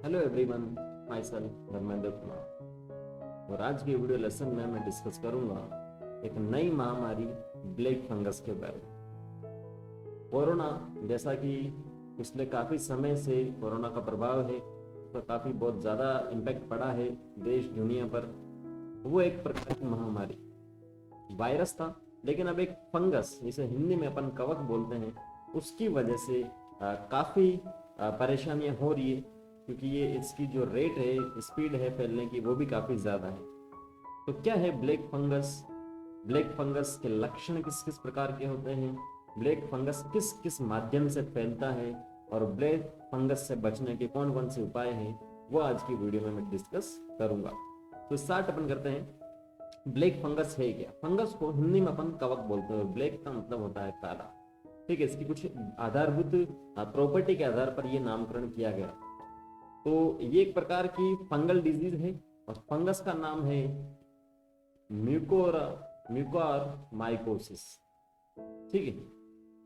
Hello everyone, my self Dharmendra Kumar. और आज की वीडियो लेसन में मैं डिस्कस करूंगा एक नई महामारी ब्लैक फंगस के बारे में। कोरोना, जैसा कि पिछले काफ़ी समय से कोरोना का प्रभाव है, उसका काफ़ी बहुत ज़्यादा इम्पैक्ट पड़ा है देश दुनिया पर। वो एक प्रकार की महामारी वायरस था, लेकिन अब एक फंगस, जिसे हिंदी में अपन कवक बोलते हैं, उसकी वजह से काफ़ी परेशानियां हो रही है, क्योंकि ये इसकी जो रेट है, स्पीड है फैलने की, वो भी काफ़ी ज़्यादा है। तो क्या है ब्लैक फंगस? ब्लैक फंगस के लक्षण किस किस प्रकार के होते हैं? ब्लैक फंगस किस किस माध्यम से फैलता है? और ब्लैक फंगस से बचने के कौन कौन से उपाय हैं, वो आज की वीडियो में मैं डिस्कस करूंगा। तो स्टार्ट अपन करते हैं। ब्लैक फंगस है क्या? फंगस को हिंदी में अपन कवक बोलते हैं। ब्लैक का मतलब होता है काला। ठीक है, इसकी कुछ आधारभूत प्रॉपर्टी के आधार पर यह नामकरण किया गया। तो ये एक प्रकार की फंगल डिजीज है, और फंगस का नाम है म्यूकोरा म्यूकोर माइकोसिस। ठीक है,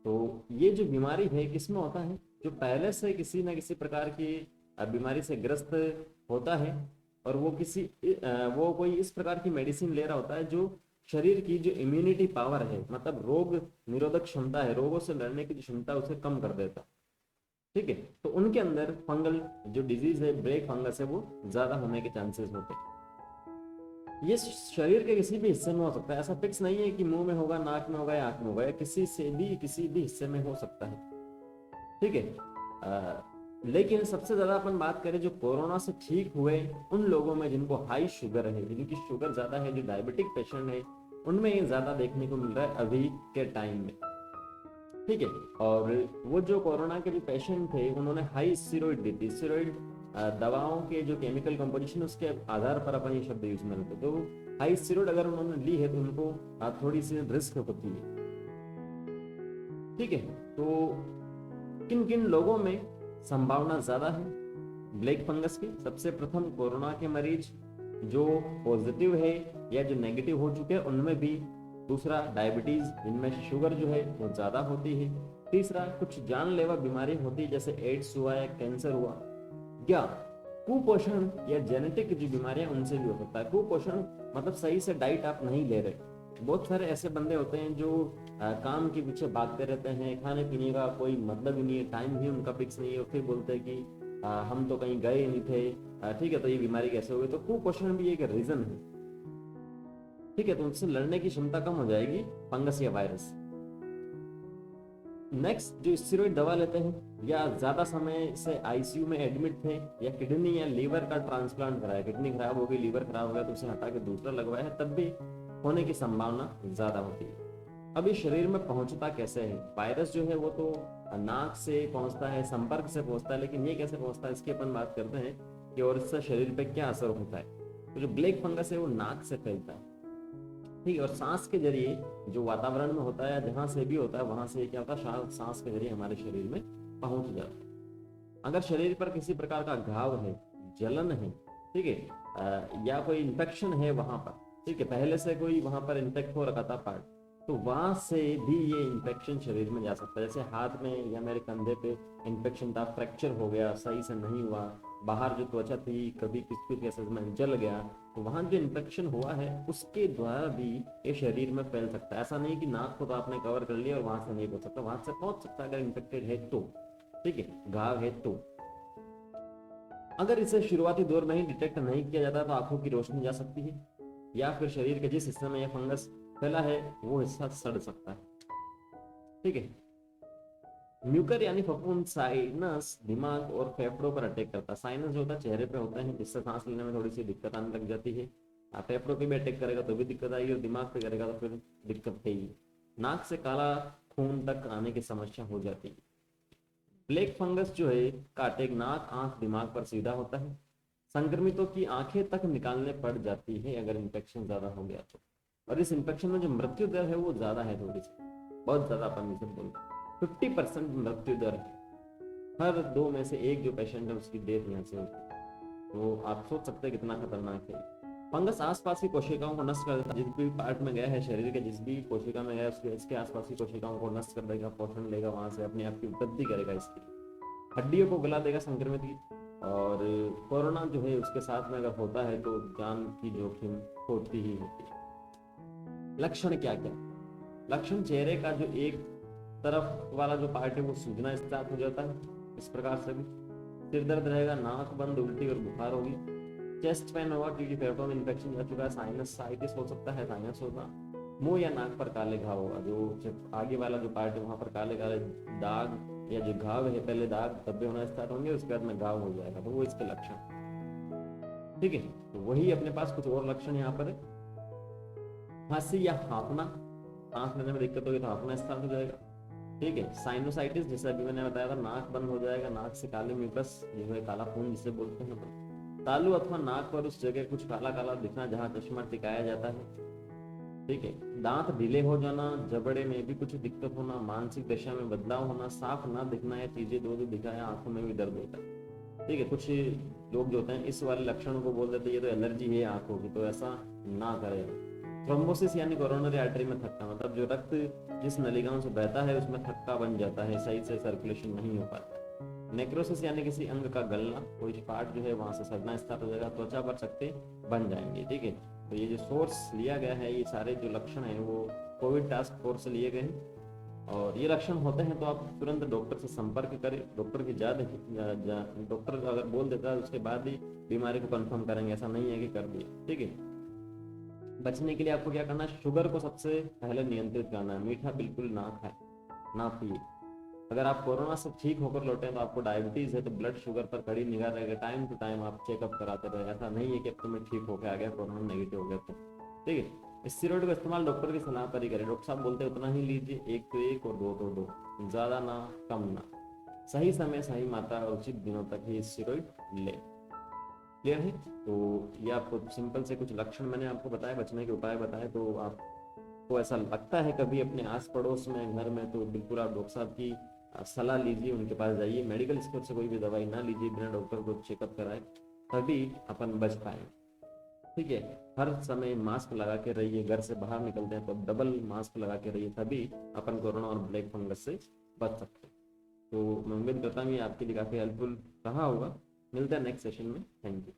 तो ये जो बीमारी है किसमें होता है? जो पहले से किसी न किसी प्रकार की बीमारी से ग्रस्त होता है, और वो कोई इस प्रकार की मेडिसिन ले रहा होता है जो शरीर की जो इम्यूनिटी पावर है, मतलब रोग निरोधक क्षमता है, रोगों से लड़ने की जो क्षमता है, उसे कम कर देता है। ठीक है, तो उनके अंदर फंगल जो डिजीज है, ब्लैक फंगस है, वो ज्यादा होने के चांसेस होते हैं। ये शरीर के किसी भी हिस्से में हो सकता है, ऐसा फिक्स नहीं है कि मुंह में होगा, नाक में होगा या आंख में होगा, या किसी भी हिस्से में हो सकता है। ठीक है, लेकिन सबसे ज्यादा अपन बात करें जो कोरोना से ठीक हुए उन लोगों में जिनको हाई शुगर है, जिनकी शुगर ज्यादा है, जो डायबिटिक पेशेंट है, उनमें ये ज्यादा देखने को मिल रहा है अभी के टाइम में। ठीक है, और वो जो कोरोना के जो पेशेंट थे, उन्होंने हाई स्टेरॉइड दी थी। स्टेरॉइड दवाओं के जो केमिकल कंपोजिशन, उसके आधार पर अपन ये शब्द यूज में लेते। तो हाई स्टेरॉइड अगर उन्होंने ली है तो उनको थोड़ी सी रिस्क होती है। ठीक है, तो किन किन लोगों में संभावना ज्यादा है ब्लैक फंगस की? सबसे प्रथम कोरोना के मरीज जो पॉजिटिव है या जो नेगेटिव हो चुके हैं, उनमें भी। दूसरा, डायबिटीज, जिनमें शुगर जो है वो ज्यादा होती है। तीसरा, कुछ जानलेवा बीमारी होती है, जैसे एड्स हुआ या कैंसर हुआ। या कुपोषण या जेनेटिक जो बीमारियां, उनसे भी हो सकता है। कुपोषण मतलब सही से डाइट आप नहीं ले रहे। बहुत सारे ऐसे बंदे होते हैं जो काम के पीछे भागते रहते हैं, खाने पीने का कोई मतलब ही नहीं है, टाइम ही उनका फिक्स नहीं है, और फिर बोलते हैं कि हम तो कहीं गए नहीं थे। ठीक है, तो ये बीमारी कैसे हो गई? तो कुपोषण भी एक रीजन है। ठीक है, तो उनसे लड़ने की क्षमता कम हो जाएगी, फंगस या वायरस। नेक्स्ट, जो स्टेरॉइड दवा लेते हैं, या ज्यादा समय से आईसीयू में एडमिट थे, या किडनी या लीवर का ट्रांसप्लांट कराया, किडनी खराब हो गई, लीवर खराब हो गया, तो उसे हटा के दूसरा लगवाया है, तब भी होने की संभावना ज्यादा होती है। अब ये शरीर में पहुंचता कैसे है? वायरस जो है वो तो नाक से पहुंचता है, संपर्क से पहुंचता है, लेकिन ये कैसे पहुंचता है, इसकी अपन बात करते हैं कि और इससे शरीर पे क्या असर होता है। तो जो ब्लैक फंगस है वो नाक से फैलता है। ठीक है, और सांस के जरिए जो वातावरण में होता है, जहां से भी होता है, वहां से क्या होता है, सांस के जरिए हमारे शरीर में पहुंच जाता है। अगर शरीर पर किसी प्रकार का घाव है, जलन है, ठीक है, या कोई इन्फेक्शन है वहां पर, ठीक है, पहले से कोई वहां पर इन्फेक्ट हो रखा था पार्ट, तो वहां से भी ये इन्फेक्शन शरीर में जा सकता है। जैसे हाथ में या मेरे कंधे पे इन्फेक्शन था, फ्रैक्चर हो गया, सही से नहीं हुआ, बाहर जो त्वचा थी कभी किस किस केसेस में जल गया, तो वहां जो इन्फेक्शन हुआ है उसके द्वारा भी ये शरीर में फैल सकता है। ऐसा नहीं कि नाक को तो आपने कवर कर लिया और वहां से नहीं पहुंच सकता, वहां से पहुंच सकता है अगर इन्फेक्टेड है तो। ठीक है, घाव है तो। अगर इसे शुरुआती दौर में ही डिटेक्ट नहीं किया जाता तो आंखों की रोशनी जा सकती है, या फिर शरीर के जिस हिस्से में यह फंगस फैला है वो हिस्सा सड़ सकता है। ठीक है, म्यूकर यानी फफूंद साइनस दिमाग और फेफड़ों पर अटैक करता है। साइनस जो होता है चेहरे पे होता है, जिससे सांस लेने में थोड़ी सी दिक्कत आने लग जाती है। फेफड़ों पे भी अटैक करेगा तो भी दिक्कत आएगी, और दिमाग पे करेगा तो फिर दिक्कत है। नाक से काला खून तक आने की समस्या हो जाती है। ब्लैक फंगस जो है का अटैक नाक, आंख, दिमाग पर सीधा होता है। संक्रमितों की आंखें तक निकालने पड़ जाती है अगर इन्फेक्शन ज्यादा हो गया तो। और इस इन्फेक्शन में जो मृत्यु दर है वो ज्यादा है, थोड़ी सी, बहुत ज्यादा, अपन इसे बोलते 50% मृत्यु दर है। हर दो में से एक जो पेशेंट है उसकी डेथ यहाँ से होती है। तो आप सोच सकते हैं कितना खतरनाक है। फंगस आसपास की कोशिकाओं को नष्ट कर देता है। जिस भी पार्ट में गया है, शरीर के जिस भी कोशिका में गया, उसके इसके आसपास की कोशिकाओं को नष्ट कर देगा, पोषण लेगा, वहां से अपने आप की वृद्धि करेगा, इसकी हड्डियों को गला देगा संक्रमित की, और कोरोना जो है उसके साथ में अगर होता है तो जान की जोखिम होती ही होती है। लक्षण क्या क्या? लक्षण चेहरे का जो एक तरफ वाला जो पार्ट है वो सूजना स्टार्ट हो जाता है, इस प्रकार से भी सिर दर्द रहेगा, नाक बंद, उल्टी और बुखार होगी, चेस्ट पेन होगा क्योंकि फेफड़ों में इन्फेक्शन जा चुका है, साइनसाइटिस हो सकता है, साइनस होगा, मुंह या नाक पर काले घाव होगा, जो आगे वाला जो पार्ट है वहां पर काले काले दाग या जो घाव है, पहले दाग धब्बे होना स्टार्ट होंगे, उसके बाद में घाव हो जाएगा, तो वो इसके लक्षण। ठीक है, तो वही अपने पास कुछ और लक्षण यहाँ पर है। खांसी या हाँफना, सांस लेने में दिक्कत होगी तो हाँफना स्टार्ट हो जाएगा। ठीक है, साइनोसाइटिस जैसे अभी मैंने बताया था, नाक बंद हो जाएगा, नाक से काले म्यूकस जो है काला खून जिसे बोलते हैं अपन, तालू अथवा नाक पर उस जगह कुछ काला काला दिखना जहाँ चश्मा टिकाया जाता है। ठीक है, दांत ढीले हो जाना, जबड़े में भी कुछ दिक्कत होना, मानसिक दशा में बदलाव होना, साफ ना दिखना या चीजें दो दो दिखाया, आंखों में भी दर्द होता है। ठीक है, कुछ लोग जो होते हैं इस वाले लक्षण को बोल देते हैं ये तो एलर्जी है आंखों की, तो ऐसा ना करें। थ्रोम्बोसिस यानी कोरोनरी आर्टरी में थक्का, मतलब जो रक्त जिस नलिकाओं से बहता है उसमें थक्का बन जाता है, सही से सर्कुलेशन नहीं हो पाता। नेक्रोसिस यानी किसी अंग का गलना, कोई पार्ट जो है वहां से सड़ना स्टार्ट हो जाएगा, त्वचा पर चकत्ते बन जाएंगे। ठीक है, तो ये जो सोर्स लिया गया है, ये सारे जो लक्षण है वो कोविड टास्क फोर्स से लिए गए हैं, और ये लक्षण होते हैं तो आप तुरंत डॉक्टर से संपर्क करें। डॉक्टर की डॉक्टर अगर बोल देता है उसके बाद ही बीमारी को कंफर्म करेंगे, ऐसा नहीं है कि कर दिया। ठीक है, बचने के लिए आपको क्या करना है, शुगर को सबसे पहले नियंत्रित करना है, मीठा बिल्कुल ना खाए ना पिए। अगर आप कोरोना से ठीक होकर लौटे तो आपको डायबिटीज है तो ब्लड शुगर पर कड़ी निगाह रहेगा, टाइम टू टाइम आप चेकअप कराते रहे, ऐसा नहीं है कि अब तो मैं ठीक होकर आ गया, कोरोना नेगेटिव हो गया तो। ठीक है, स्टेरॉइड का इस्तेमाल डॉक्टर की सलाह पर ही करें, डॉक्टर साहब बोलते हैं उतना ही लीजिए, एक तो एक और दो तो दो, ज्यादा ना कम ना, सही समय सही मात्रा और उचित दिनों तक ही स्टेरॉइड ले। क्लियर है? तो ये आपको सिंपल से कुछ लक्षण मैंने आपको बताए, बचने के उपाय बताए, तो आपको ऐसा लगता है कभी अपने आस पड़ोस में घर में, तो बिल्कुल आप डॉक्टर साहब की सलाह लीजिए, उनके पास जाइए, मेडिकल स्टोर से कोई भी दवाई ना लीजिए बिना डॉक्टर को चेकअप कराए, तभी अपन बच पाए। ठीक है, हर समय मास्क लगा के रहिए, घर से बाहर निकलते हैं तो डबल मास्क लगा के रहिए, तभी अपन कोरोना और ब्लैक फंगस से बच सकते हैं। तो मैं उम्मीद करता हूँ ये आपके लिए काफी हेल्पफुल रहा होगा। मिलते हैं नेक्स्ट सेशन में। Thank you.